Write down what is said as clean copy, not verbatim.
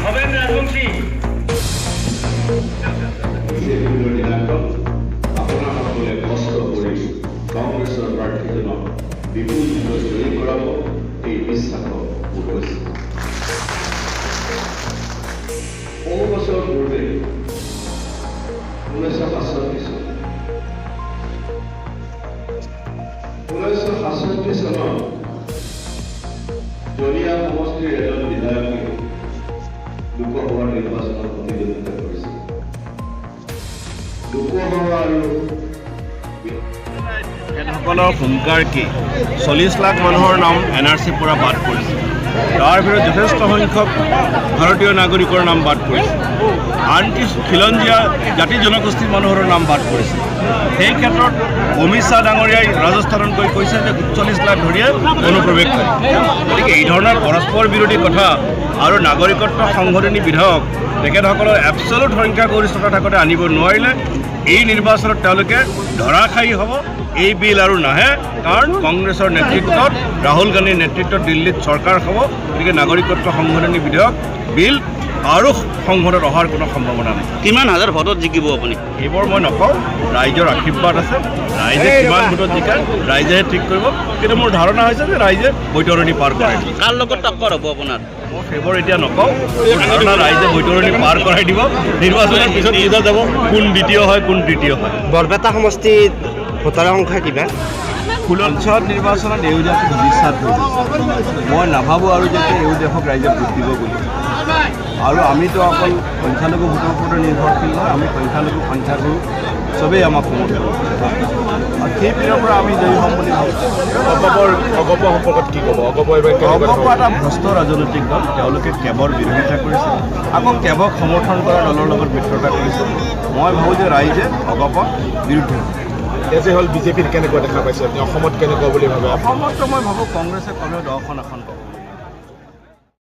হবেন ৰাজবংশী আপোনাৰ সকলে কষ্ট কৰি কংগ্ৰেছৰ প্ৰাৰ্থীজনক বিপুল ভোটত জয়ী কৰাব এই বিশ্বাস মোৰ হৈছে। বহু বছৰ পূৰ্বে 1967 চনত জনীয়া সমষ্টিৰ এজন বিধায়কে লোকসভা নিৰ্বাচনত প্ৰতিদ্বন্দ্বিতা কৰিছিল। লোকসভা আৰু তেখেতসকলৰ ভূমিকাৰ কি 40 লাখ মানুহৰ নাম NRCৰ পৰা বাদ পৰিছে। তাৰ ভিতৰত যথেষ্ট সংখ্যক ভাৰতীয় নাগৰিকৰ নাম বাদ পৰিছে, আনকি খিলঞ্জীয়া জাতি জনগোষ্ঠীৰ মানুহৰ নাম বাদ পৰিছে। সেই ক্ষেত্ৰত অমিত শ্বাহ ডাঙৰীয়াই ৰাজস্থানত গৈ কৈছে যে 40 লাখ ধৰিয়ে অনুপ্ৰৱেশকাৰী। গতিকে এই ধৰণৰ পৰস্পৰ বিৰোধী কথা আৰু নাগৰিকত্ব সংশোধনী বিধেয়ক তেখেতসকলৰ এবছলুট সংখ্যাগৰিষ্ঠতা থাকোঁতে আনিব নোৱাৰিলে এই নিৰ্বাচনত তেওঁলোকে ধৰাশায়ী হ'ব। এই বিল আৰু নাহে, কাৰণ কংগ্ৰেছৰ নেতৃত্বত ৰাহুল গান্ধীৰ নেতৃত্বত দিল্লীত চৰকাৰ হ'ব। গতিকে নাগৰিকত্ব সংশোধনী বিধেয়ক বিল আৰু সংসদত অহাৰ কোনো সম্ভাৱনা নাই। কিমান হাজাৰ ভোটত জিকিব আপুনি? এইবোৰ মই নকওঁ, ৰাইজৰ আশীৰ্বাদ আছে। ৰাইজে কিমান ভোটত জিকায় ৰাইজেহে ঠিক কৰিব, কিন্তু মোৰ ধাৰণা হৈছে যে ৰাইজে বৈতৰণি পাৰ কৰাই দিব। কাৰ লগত টক্কৰ হ'ব আপোনাৰ? মই সেইবোৰ এতিয়া নকওঁ, মোৰ ধাৰণা ৰাইজে বৈতৰণি পাৰ কৰাই দিব। নিৰ্বাচনৰ পিছত বুজা যাব কোন দ্বিতীয় হয় কোন তৃতীয় হয়। বৰপেটা সমষ্টিত ভোটাৰ সংখ্যা কিমান? পঞ্চায়ত নিৰ্বাচনত এওঁদেশক বিশ্বাস কৰিছে। মই নাভাবোঁ আৰু যে এওঁদেশক ৰাইজে ভোট দিব বুলি। আৰু আমিতো অকল সংখ্যালঘু ভোটৰ ওপৰত নিৰ্ভৰশীল নহয়, আমি সংখ্যালঘু সংখ্যাগুৰু চবেই আমাক সমৰ্থন কৰে। আৰু সেই পিনৰ পৰা আমি জয়ী হ'ম বুলি ভাবিছোঁ। অগপ সম্পৰ্কত কি ক'ব? অগপ এটা ভ্ৰষ্ট ৰাজনৈতিক দল, তেওঁলোকে কেবৰ বিৰোধিতা কৰিছে, আকৌ কেবক সমৰ্থন কৰা দলৰ লগত মিত্ৰতা কৰিছে। মই ভাবোঁ যে ৰাইজে অগপক বিৰুদ্ধে। এজ এ হ'ল বিজেপিৰ কেনেকুৱা দেখা পাইছে আপুনি? অসমত কেনেকুৱা বুলি ভাবে? অসমততো মই ভাবোঁ কংগ্ৰেছে কমেও 10খন আসন পাব।